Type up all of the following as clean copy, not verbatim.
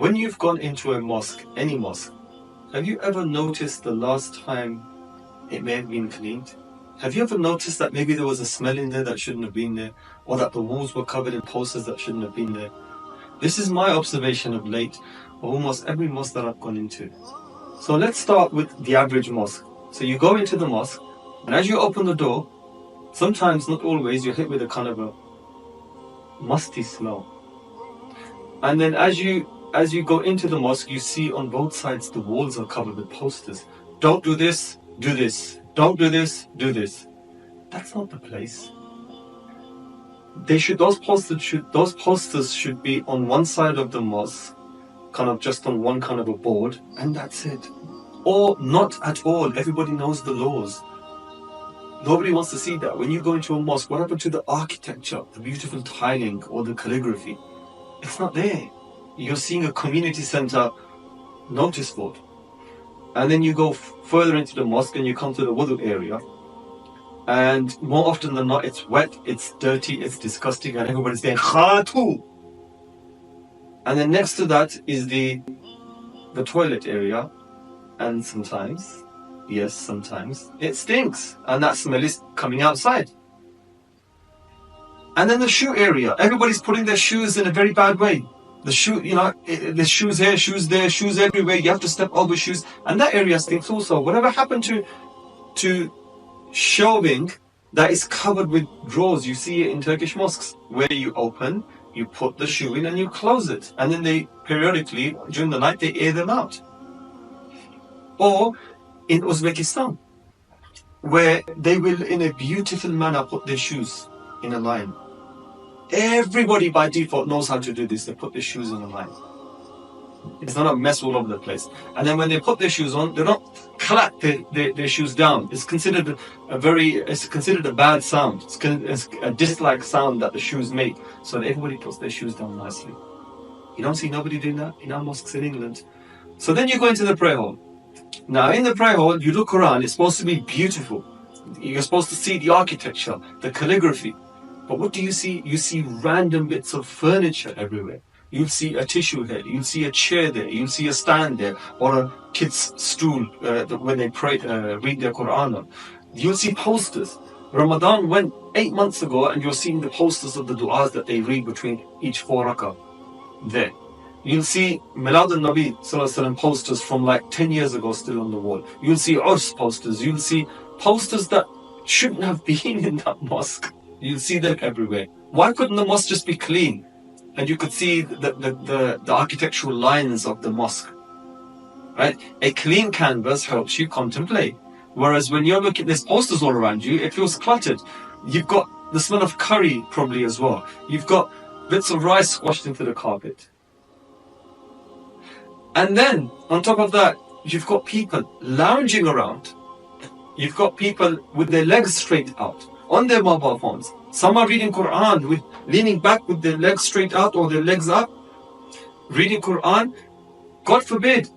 When you've gone into a mosque, any mosque, have you ever noticed the last time it may have been cleaned? Have you ever noticed that maybe there was a smell in there that shouldn't have been there, or that the walls were covered in posters that shouldn't have been there? This is my observation of late, of almost every mosque that I've gone into. So let's start with the average mosque. So you go into the mosque, and as you open the door, sometimes, not always, you're hit with a kind of a musty smell. And then as you go into the mosque, you see on both sides the walls are covered with posters. Don't do this, do this. Don't do this, do this. That's not the place. Those posters should be on one side of the mosque, kind of just on one kind of a board, and that's it. Or not at all. Everybody knows the laws. Nobody wants to see that. When you go into a mosque, what happened to the architecture, the beautiful tiling, or the calligraphy? It's not there. You're seeing a community center notice board. And then you go further into the mosque and you come to the wudu area. And more often than not, it's wet, it's dirty, it's disgusting, and everybody's saying, Khatu! And then next to that is the toilet area. And sometimes, yes, sometimes, it stinks. And that smell is coming outside. And then the shoe area. Everybody's putting their shoes in a very bad way. The shoe, there's shoes here, shoes there, shoes everywhere. You have to step over shoes. And that area stinks also. Whatever happened to shelving that is covered with drawers? You see it in Turkish mosques, where you open, you put the shoe in and you close it. And then they periodically, during the night, they air them out. Or in Uzbekistan, where they will, in a beautiful manner, put their shoes in a line. Everybody by default knows how to do this. They put their shoes in a line. It's not a mess all over the place. And then when they put their shoes on, they don't clap their shoes down. It's considered a bad sound. It's a dislike sound that the shoes make. So that everybody puts their shoes down nicely. You don't see nobody doing that in our mosques in England. So then you go into the prayer hall. Now in the prayer hall, you look around. It's supposed to be beautiful. You're supposed to see the architecture, the calligraphy. But what do you see? You see random bits of furniture everywhere. You'll see a tissue here, you'll see a chair there, you'll see a stand there, or a kid's stool when they read their Quran on. You'll see posters. Ramadan went 8 months ago and you're seeing the posters of the du'as that they read between each 4 rakah there. You'll see Milad al-Nabi posters from like 10 years ago still on the wall. You'll see Urs posters. You'll see posters that shouldn't have been in that mosque. You'll see them everywhere. Why couldn't the mosque just be clean? And you could see the architectural lines of the mosque. Right? A clean canvas helps you contemplate. Whereas when you're looking, there's posters all around you, it feels cluttered. You've got the smell of curry probably as well. You've got bits of rice squashed into the carpet. And then, on top of that, you've got people lounging around. You've got people with their legs straight out on their mobile phones. Some are reading Quran leaning back with their legs straight out or their legs up, reading Quran. God forbid,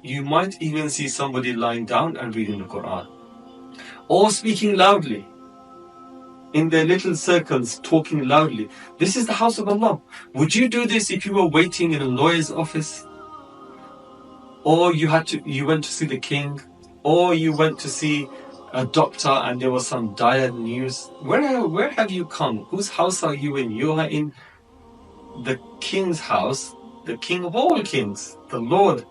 you might even see somebody lying down and reading the Quran. Or speaking loudly, in their little circles, talking loudly. This is the house of Allah. Would you do this if you were waiting in a lawyer's office? Or you went to see the king? Or you went to see a doctor and there was some dire news? Where have you come? Whose house are you in? You are in the king's house, the king of all kings, the Lord,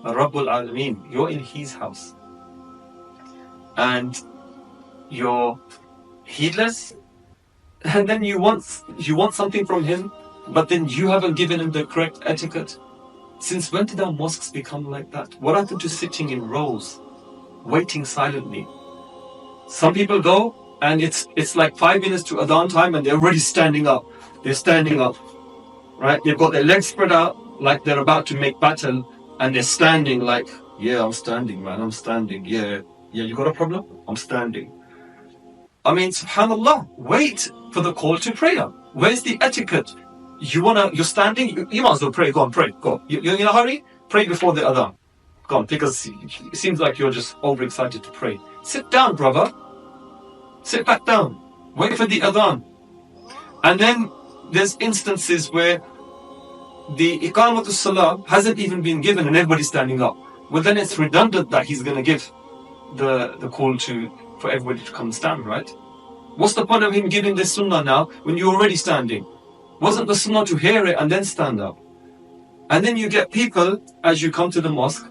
Rabbul Alameen. You're in his house. And you're heedless. And then you want something from him, but then you haven't given him the correct etiquette. Since when did our mosques become like that? What happened to sitting in rows, waiting silently? Some people go and it's like 5 minutes to Adhan time and they're already standing up. They're standing up, right? They've got their legs spread out like they're about to make battle, and they're standing like, yeah, I'm standing, man, I'm standing. Yeah, you got a problem? I'm standing. I mean, subhanallah, wait for the call to prayer. Where's the etiquette? You're standing, you might as well pray. Go on, pray, go. You're in a hurry? Pray before the Adhan. Go on, because it seems like you're just overexcited to pray. Sit down, brother. Sit back down. Wait for the Adhan. And then there's instances where the Iqamatul Salah hasn't even been given and everybody's standing up. Well, then it's redundant that he's going to give the call for everybody to come and stand, right? What's the point of him giving this sunnah now when you're already standing? Wasn't the sunnah to hear it and then stand up? And then you get people, as you come to the mosque,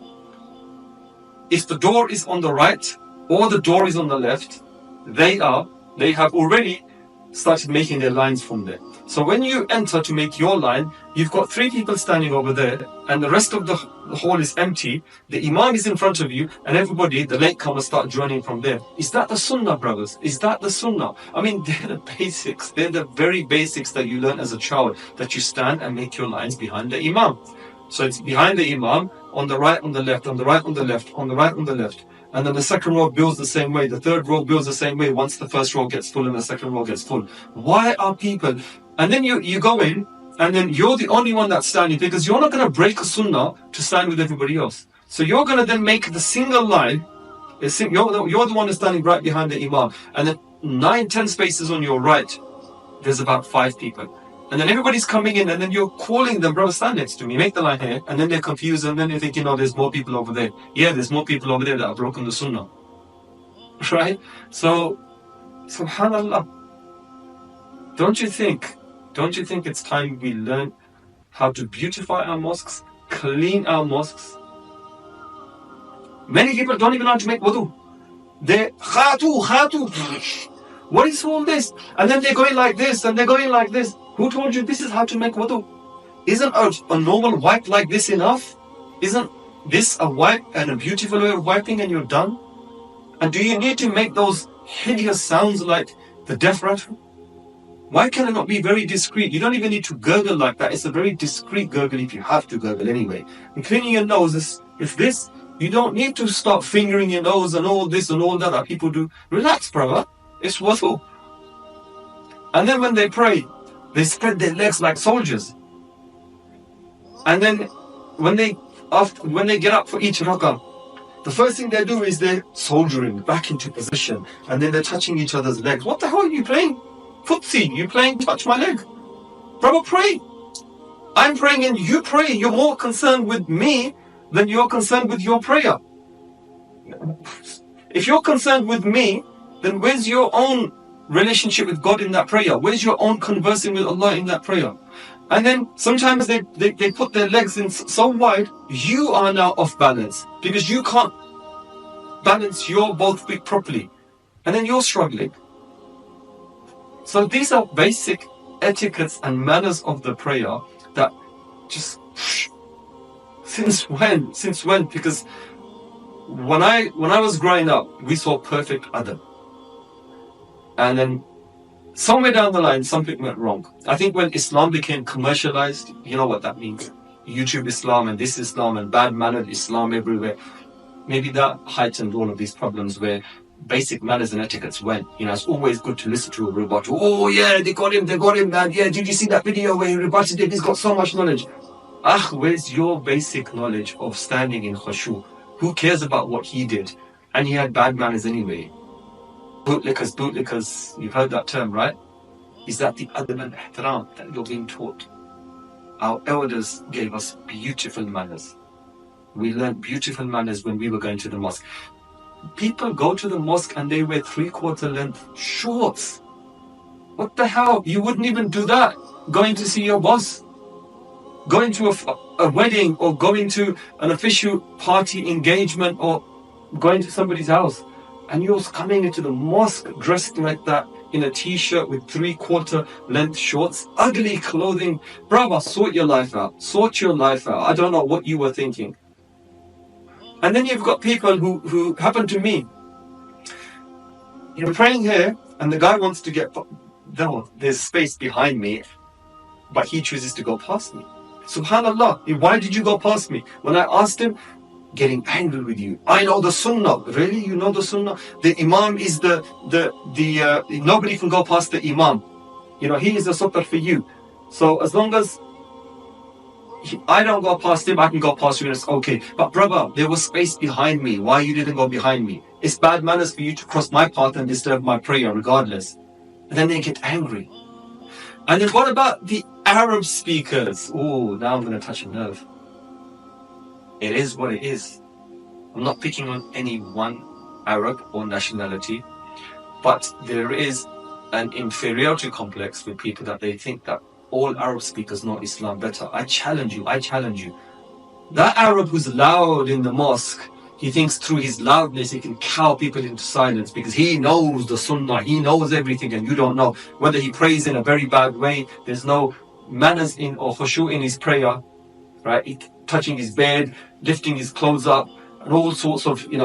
if the door is on the right or the door is on the left, they have already started making their lines from there. So when you enter to make your line, you've got 3 people standing over there and the rest of the hall is empty. The imam is in front of you and everybody, the latecomers, start joining from there. Is that the sunnah, brothers? Is that the sunnah? I mean, they're the basics. They're the very basics that you learn as a child, that you stand and make your lines behind the imam. So it's behind the imam, on the right, on the left, on the right, on the left, on the right, on the left. And then the second row builds the same way. The third row builds the same way once the first row gets full and the second row gets full. Why are people... And then you go in and then you're the only one that's standing because you're not going to break a sunnah to stand with everybody else. So you're going to then make the single line. You're the one that's standing right behind the imam. And then 9-10 spaces on your right, there's about 5 people. And then everybody's coming in and then you're calling them, brother, stand next to me, make the line here. And then they're confused and then they're thinking, oh, there's more people over there. Yeah, there's more people over there that have broken the sunnah. Right? So, subhanallah. Don't you think it's time we learn how to beautify our mosques, clean our mosques? Many people don't even know how to make wudu. They're khatu. What is all this? And then they're going like this and they're going like this. Who told you this is how to make wudu? Isn't a normal wipe like this enough? Isn't this a wipe and a beautiful way of wiping and you're done? And do you need to make those hideous sounds like the death rattle? Why can it not be very discreet? You don't even need to gurgle like that. It's a very discreet gurgle if you have to gurgle anyway. And cleaning your nose is this. You don't need to start fingering your nose and all this and all that people do. Relax, brother. It's wudu. And then when they pray, they spread their legs like soldiers. And then when they get up for each rakah, the first thing they do is they're soldiering back into position. And then they're touching each other's legs. What the hell are you playing? Footsie, you playing touch my leg? Brother, pray. I'm praying and you pray. You're more concerned with me than you're concerned with your prayer. If you're concerned with me, then where's your own relationship with God in that prayer? Where's your own conversing with Allah in that prayer? And then sometimes they put their legs in so wide, you are now off balance because you can't balance your both feet properly. And then you're struggling. So these are basic etiquettes and manners of the prayer that just... Since when? Because when I was growing up, we saw perfect adab. And then somewhere down the line, something went wrong. I think when Islam became commercialized, you know what that means. YouTube Islam and this Islam and bad-mannered Islam everywhere. Maybe that heightened all of these problems where basic manners and etiquettes went. You know, it's always good to listen to a rebuttal. Oh yeah, they got him, man. Yeah, did you see that video where he rebutted it? He's got so much knowledge. Where's your basic knowledge of standing in khushu? Who cares about what he did? And he had bad manners anyway. Bootlickers, you've heard that term, right? Is that the adab and ihtiram that you're being taught? Our elders gave us beautiful manners. We learned beautiful manners when we were going to the mosque. People go to the mosque and they wear 3/4 length shorts. What the hell? You wouldn't even do that going to see your boss. Going to a wedding or going to an official party engagement or going to somebody's house. And you're coming into the mosque dressed like that in a t-shirt with 3/4 length shorts. Ugly clothing. Brother, sort your life out. Sort your life out. I don't know what you were thinking. And then you've got people who happen to me. You're praying here and the guy wants to get... No, there's space behind me. But he chooses to go past me. Subhanallah, why did you go past me? When I asked him, getting angry with you. I know the sunnah. Really? You know the sunnah? The imam is nobody can go past the imam. You know, he is a sunnah for you. So as long as I don't go past him, I can go past you and it's okay. But brother, there was space behind me. Why you didn't go behind me? It's bad manners for you to cross my path and disturb my prayer regardless. And then they get angry. And then what about the Arab speakers. Oh, now I'm going to touch a nerve. It is what it is. I'm not picking on any one Arab or nationality, but there is an inferiority complex with people that they think that all Arab speakers know Islam better. I challenge you. That Arab who's loud in the mosque, he thinks through his loudness he can cow people into silence because he knows the Sunnah, he knows everything and you don't know. Whether he prays in a very bad way, there's no manners in or khushu in his prayer, right? He, touching his bed, lifting his clothes up, and all sorts of, doing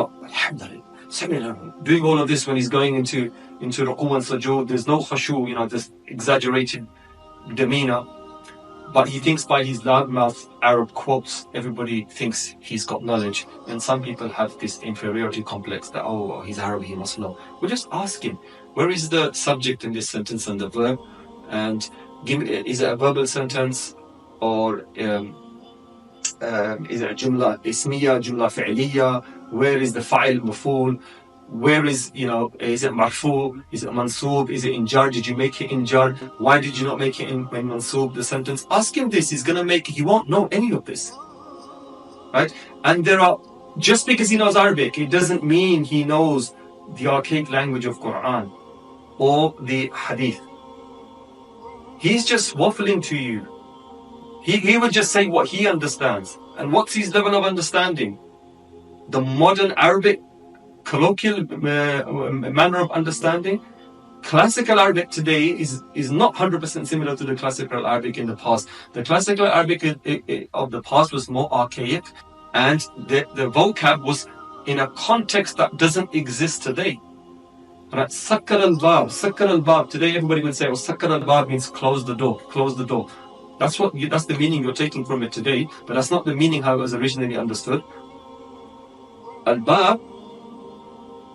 all of this when he's going into ruku and sujood. There's no khushu, this exaggerated demeanor. But he thinks by his loudmouth Arab quotes, everybody thinks he's got knowledge. And some people have this inferiority complex that, oh, he's Arab, he must know. We'll just ask him, where is the subject in this sentence and the verb? And is it a verbal sentence or is it a jumla ismiya, jumla fi'liya? Where is the fa'il maf'ul? Where is it marfu? Is it mansub? Is it in jar? Did you make it in jar? Why did you not make it in mansub, the sentence? Ask him this. He won't know any of this. Right? And just because he knows Arabic, it doesn't mean he knows the archaic language of Quran or the Hadith. He's just waffling to you. He would just say what he understands. And what's his level of understanding? The modern Arabic colloquial manner of understanding. Classical Arabic today is not 100% similar to the classical Arabic in the past. The classical Arabic of the past was more archaic, and the vocab was in a context that doesn't exist today. Right? Sakkar al-bab. Today everybody would say, sakkar al-bab means close the door. That's the meaning you're taking from it today, but that's not the meaning how it was originally understood. Al-bab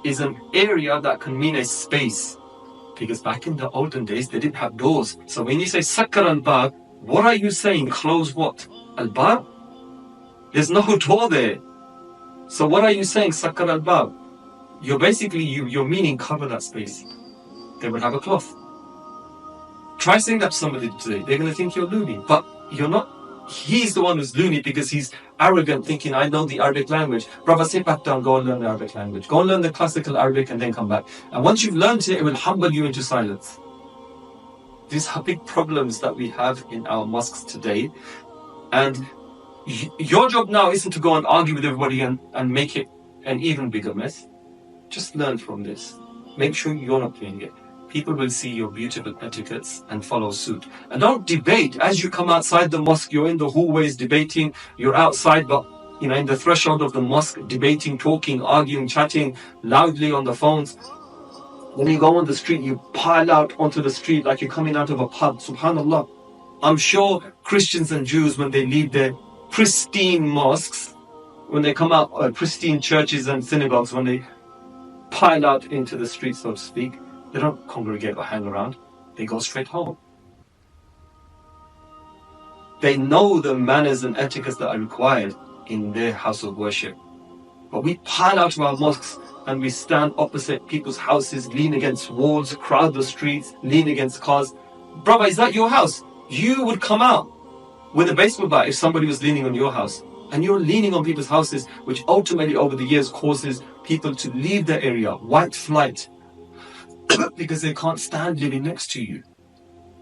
is an area that can mean a space, because back in the olden days they didn't have doors. So when you say sakkar al-bab, what are you saying? Close what? Al-bab? There's no door there. So what are you saying? Sakkar al-bab. You're basically, you're meaning cover that space. They would have a cloth. Try saying that to somebody today. They're going to think you're loony, but you're not. He's the one who's loony because he's arrogant, thinking, I know the Arabic language. Brother, sit back down, go and learn the Arabic language. Go and learn the classical Arabic and then come back. And once you've learned it, it will humble you into silence. These are big problems that we have in our mosques today. And your job now isn't to go and argue with everybody and make it an even bigger mess. Just learn from this. Make sure you're not doing it. People will see your beautiful etiquettes and follow suit. And don't debate. As you come outside the mosque, you're in the hallways debating. You're outside, but in the threshold of the mosque, debating, talking, arguing, chatting loudly on the phones. When you go on the street, you pile out onto the street like you're coming out of a pub. Subhanallah. I'm sure Christians and Jews, when they leave their pristine mosques, when they come out, pristine churches and synagogues, when they pile out into the street, so to speak, they don't congregate or hang around. They go straight home. They know the manners and etiquettes that are required in their house of worship. But we pile out of our mosques and we stand opposite people's houses, lean against walls, crowd the streets, lean against cars. Brother, is that your house? You would come out with a baseball bat if somebody was leaning on your house. And you're leaning on people's houses, which ultimately over the years causes people to leave the area, white flight, because they can't stand living next to you.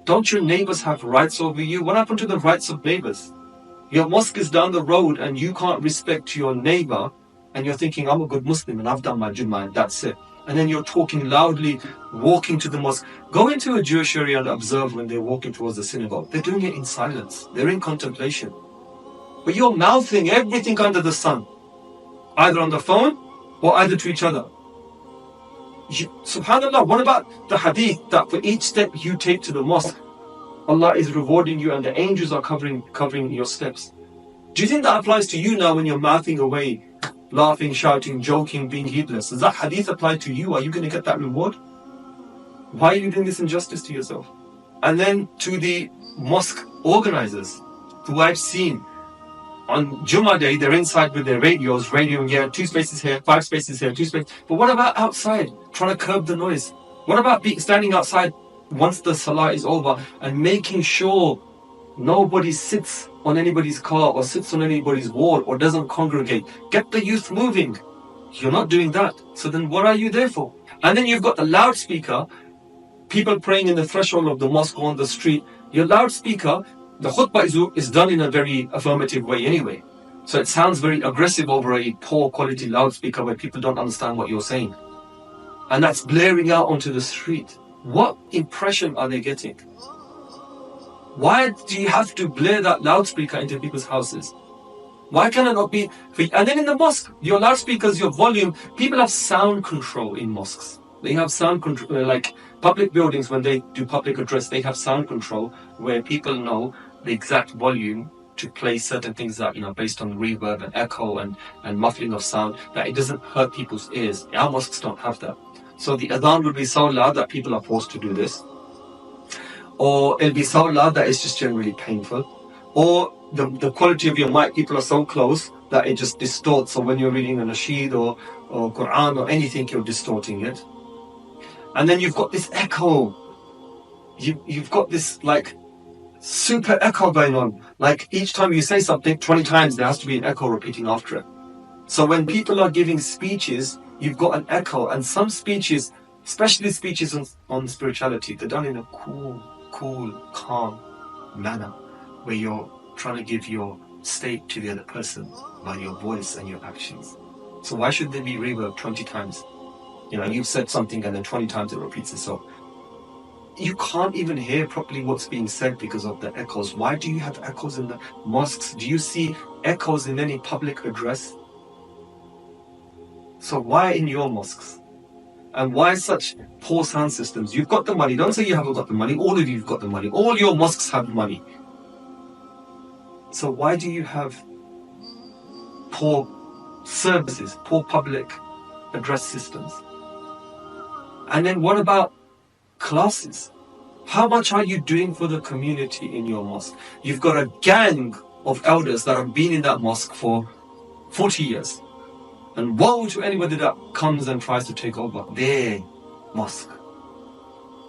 Don't your neighbors have rights over you? What happened to the rights of neighbors? Your mosque is down the road and you can't respect your neighbor, and you're thinking, I'm a good Muslim and I've done my Jummah and that's it. And then you're talking loudly, walking to the mosque. Go into a Jewish area and observe when they're walking towards the synagogue. They're doing it in silence. They're in contemplation. But you're mouthing everything under the sun, either on the phone or either to each other. Subhanallah, what about the hadith that for each step you take to the mosque, Allah is rewarding you and the angels are covering your steps? Do you think that applies to you now when you're mouthing away, laughing, shouting, joking, being heedless? Does that hadith apply to you? Are you going to get that reward? Why are you doing this injustice to yourself? And then to the mosque organizers, who I've seen on Jummah day, they're inside with their radios, radioing here, 2 spaces here, 5 spaces here, 2 spaces. But what about outside, trying to curb the noise? What about standing outside once the salah is over and making sure Nobody sits on anybody's car or sits on anybody's wall or doesn't congregate. Get the youth moving. You're not doing that. So then what are you there for? And then you've got the loudspeaker, people praying in the threshold of the mosque or on the street. Your loudspeaker, the khutbah is done in a very affirmative way anyway. So it sounds very aggressive over a poor quality loudspeaker where people don't understand what you're saying. And that's blaring out onto the street. What impression are they getting? Why do you have to blare that loudspeaker into people's houses? Why can it not be? And then in the mosque, your loudspeakers, your volume, people have sound control in mosques. They have sound control, like public buildings, when they do public address, they have sound control where people know the exact volume to play certain things that, based on reverb and echo and muffling of sound, that it doesn't hurt people's ears. Our mosques don't have that. So the adhan will be so loud that people are forced to do this. Or it'll be so loud that it's just generally painful. Or the quality of your mic, people are so close that it just distorts. So when you're reading a nasheed or Quran or anything, you're distorting it. And then you've got this echo. You've got this like super echo going on. Like each time you say something, 20 times there has to be an echo repeating after it. So when people are giving speeches, you've got an echo. And some speeches, especially speeches on spirituality, they're done in a cool, calm manner where you're trying to give your state to the other person by your voice and your actions. So why should there be reverb 20 times? You've said something and then 20 times it repeats itself. You can't even hear properly what's being said because of the echoes. Why do you have echoes in the mosques? Do you see echoes in any public address? So why in your mosques? And why such poor sound systems? You've got the money. Don't say you haven't got the money. All of you've got the money. All your mosques have money. So why do you have poor services, poor public address systems? And then what about classes? How much are you doing for the community in your mosque? You've got a gang of elders that have been in that mosque for 40 years. And woe to anybody that comes and tries to take over their mosque.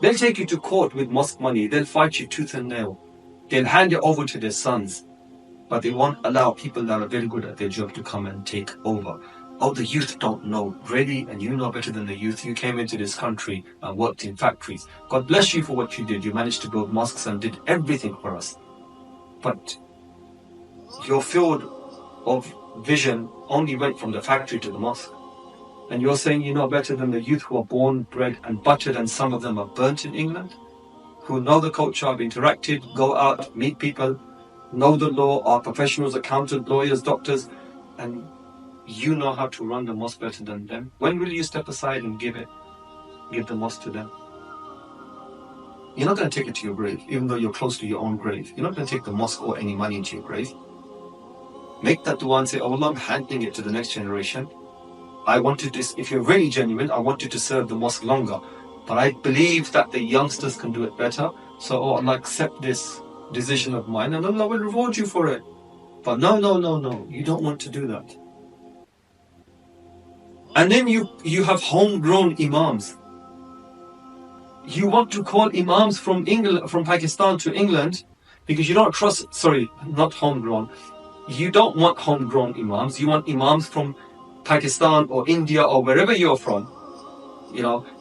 They'll take you to court with mosque money. They'll fight you tooth and nail. They'll hand it over to their sons. But they won't allow people that are very good at their job to come and take over. Oh, the youth don't know. Really? And you know better than the youth. You came into this country and worked in factories. God bless you for what you did. You managed to build mosques and did everything for us. But your field of vision only went from the factory to the mosque. And you're saying you know better than the youth who are born, bred and buttered, and some of them are burnt in England, who know the culture, have interacted, go out, meet people, know the law, are professionals, accountants, lawyers, doctors, and you know how to run the mosque better than them. When will you step aside and give the mosque to them? You're not going to take it to your grave, even though you're close to your own grave. You're not going to take the mosque or any money into your grave. Make that dua and say, oh Allah, I'm handing it to the next generation. I wanted this, if you're really genuine, I want you to serve the mosque longer. But I believe that the youngsters can do it better. So, oh Allah, accept this decision of mine and Allah will reward you for it. But no, you don't want to do that. And then you have homegrown imams. You want to call imams from England, from Pakistan to England, because you don't trust, not homegrown. You don't want homegrown imams. You want imams from Pakistan or India or wherever you're from.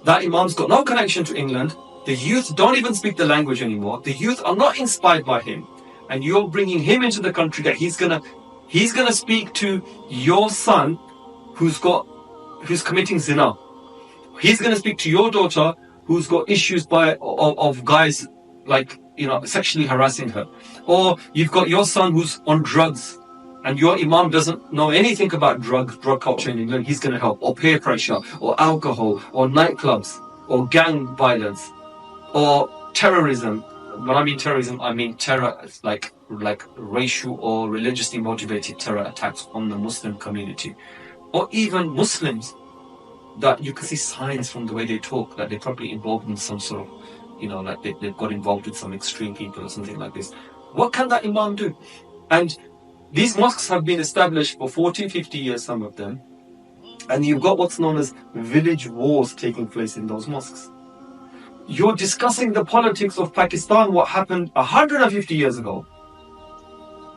That imam's got no connection to England. The youth don't even speak the language anymore. The youth are not inspired by him. And you're bringing him into the country that he's gonna speak to your son who's committing zina. He's gonna speak to your daughter who's got issues of guys sexually harassing her. Or you've got your son who's on drugs and your imam doesn't know anything about drug culture in England. He's going to help. Or peer pressure, or alcohol, or nightclubs, or gang violence, or terrorism. When I mean terrorism, I mean terror like racial or religiously motivated terror attacks on the Muslim community. Or even Muslims that you can see signs from the way they talk that they're probably involved in some sort of they've got involved with some extreme people or something like this. What can that imam do? And these mosques have been established for 40, 50 years, some of them. And you've got what's known as village wars taking place in those mosques. You're discussing the politics of Pakistan, what happened 150 years ago.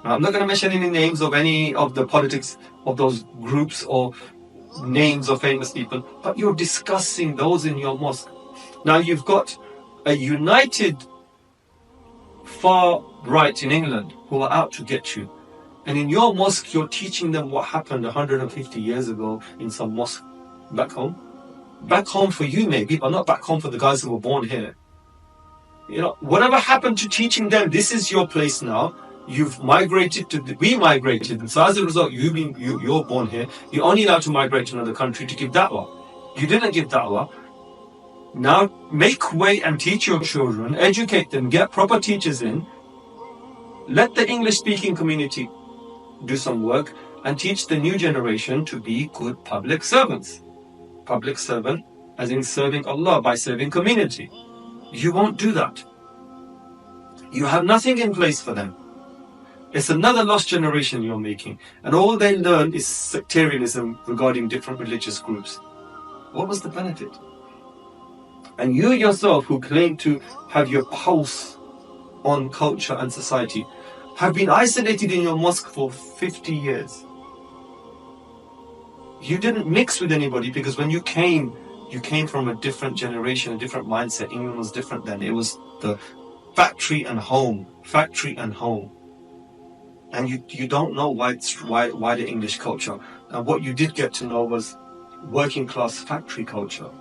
Now, I'm not going to mention any names of any of the politics of those groups or names of famous people, but you're discussing those in your mosque. Now, you've got a united far right in England who are out to get you. And in your mosque, you're teaching them what happened 150 years ago in some mosque back home. Back home for you maybe, but not back home for the guys who were born here. You know, whatever happened to teaching them, this is your place now. You've migrated we migrated, and so as a result, you're born here. You're only allowed to migrate to another country to give da'wah. You didn't give da'wah. Now make way and teach your children, educate them, get proper teachers in. Let the English-speaking community do some work and teach the new generation to be good public servants. Public servant as in serving Allah by serving community. You won't do that. You have nothing in place for them. It's another lost generation you're making, and all they learn is sectarianism regarding different religious groups. What was the benefit? And you yourself, who claim to have your pulse on culture and society, have been isolated in your mosque for 50 years. You didn't mix with anybody because when you came from a different generation, a different mindset. England was different then. It was the factory and home. And you don't know why the English culture. And what you did get to know was working class factory culture,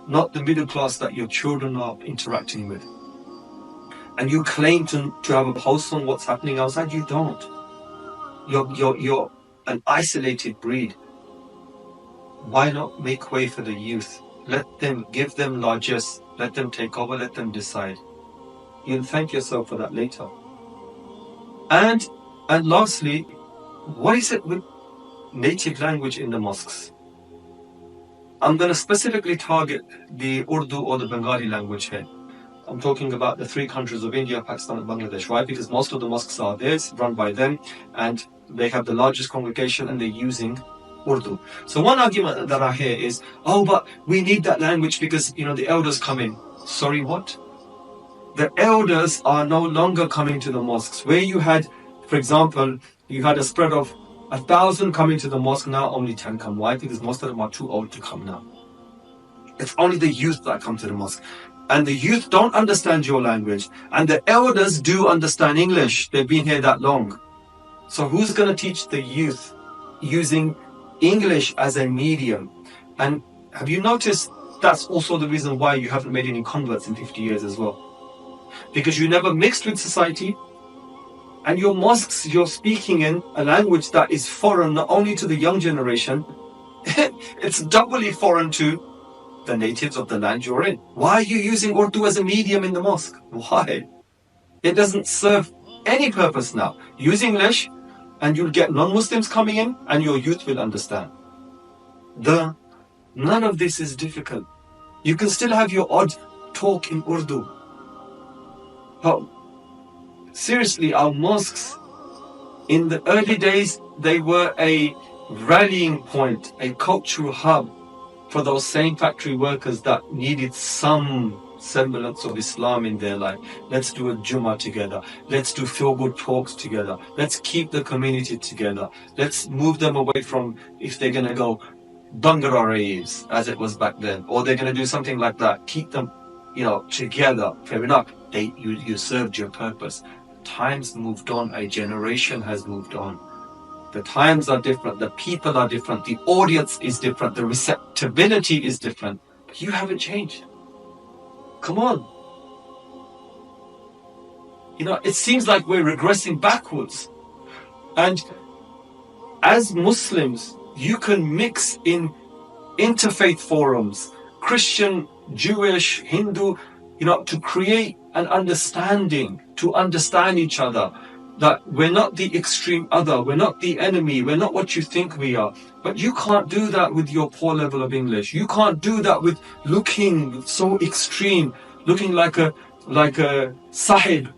not the middle class that your children are interacting with. And you claim to have a pulse on what's happening outside. You don't. You're an isolated breed. Why not make way for the youth? Give them largesse, let them take over, let them decide. You'll thank yourself for that later. And lastly, what is it with native language in the mosques? I'm going to specifically target the Urdu or the Bengali language here. I'm talking about the three countries of India, Pakistan and Bangladesh. Why? Because most of the mosques are theirs, run by them, and they have the largest congregation and they're using Urdu. So one argument that I hear is, oh, but we need that language because, the elders come in. Sorry, what? The elders are no longer coming to the mosques. Where you had, for example, you had a spread of 1,000 coming to the mosque, now only 10 come. Why? Because most of them are too old to come now. It's only the youth that come to the mosque. And the youth don't understand your language. And the elders do understand English. They've been here that long. So who's going to teach the youth using English as a medium? And have you noticed that's also the reason why you haven't made any converts in 50 years as well? Because you never mixed with society. And your mosques, you're speaking in a language that is foreign not only to the young generation, it's doubly foreign to the natives of the land you're in. Why are you using Urdu as a medium in the mosque? Why? It doesn't serve any purpose now. Use English and you'll get non-Muslims coming in and your youth will understand. None of this is difficult. You can still have your odd talk in Urdu. But seriously, our mosques, in the early days, they were a rallying point, a cultural hub for those same factory workers that needed some semblance of Islam in their life. Let's do a Jummah together. Let's do feel-good talks together. Let's keep the community together. Let's move them away from, if they're going to go Bangara raves, as it was back then, or they're going to do something like that, keep them, together. Fair enough. You served your purpose. Times moved on. A generation has moved on. The times are different, the people are different, the audience is different, the receptibility is different. But you haven't changed. Come on. It seems like we're regressing backwards. And as Muslims, you can mix in interfaith forums, Christian, Jewish, Hindu, to create an understanding, to understand each other. That we're not the extreme other, we're not the enemy, we're not what you think we are. But you can't do that with your poor level of English. You can't do that with looking so extreme, looking like a Sahib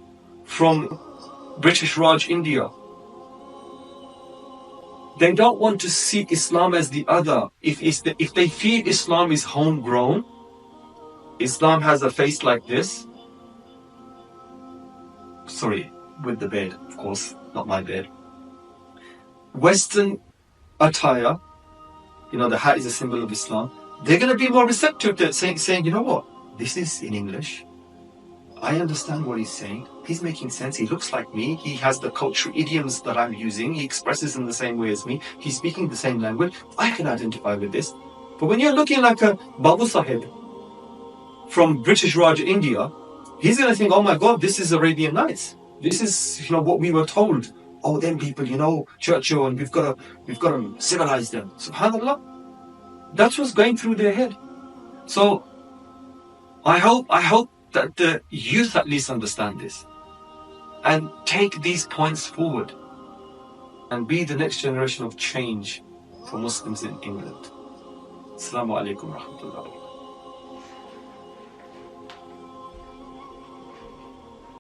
from British Raj, India. They don't want to see Islam as the other. If they feel Islam is homegrown, Islam has a face like this. Sorry. With the beard, of course. not my beard. Western attire, the hat is a symbol of Islam. They're going to be more receptive to it, saying, you know what, this is in English. I understand what he's saying. He's making sense. He looks like me. He has the cultural idioms that I'm using. He expresses in the same way as me. He's speaking the same language. I can identify with this. But when you're looking like a Babu Sahib from British Raj, India, he's going to think, oh my God, this is Arabian Nights. This is, what we were told. Oh, them people, Churchill, and we've got to civilize them. SubhanAllah. That's what's going through their head. So I hope that the youth at least understand this and take these points forward and be the next generation of change for Muslims in England. Assalamu alaikum wa rahmatullahi wa barakatuh.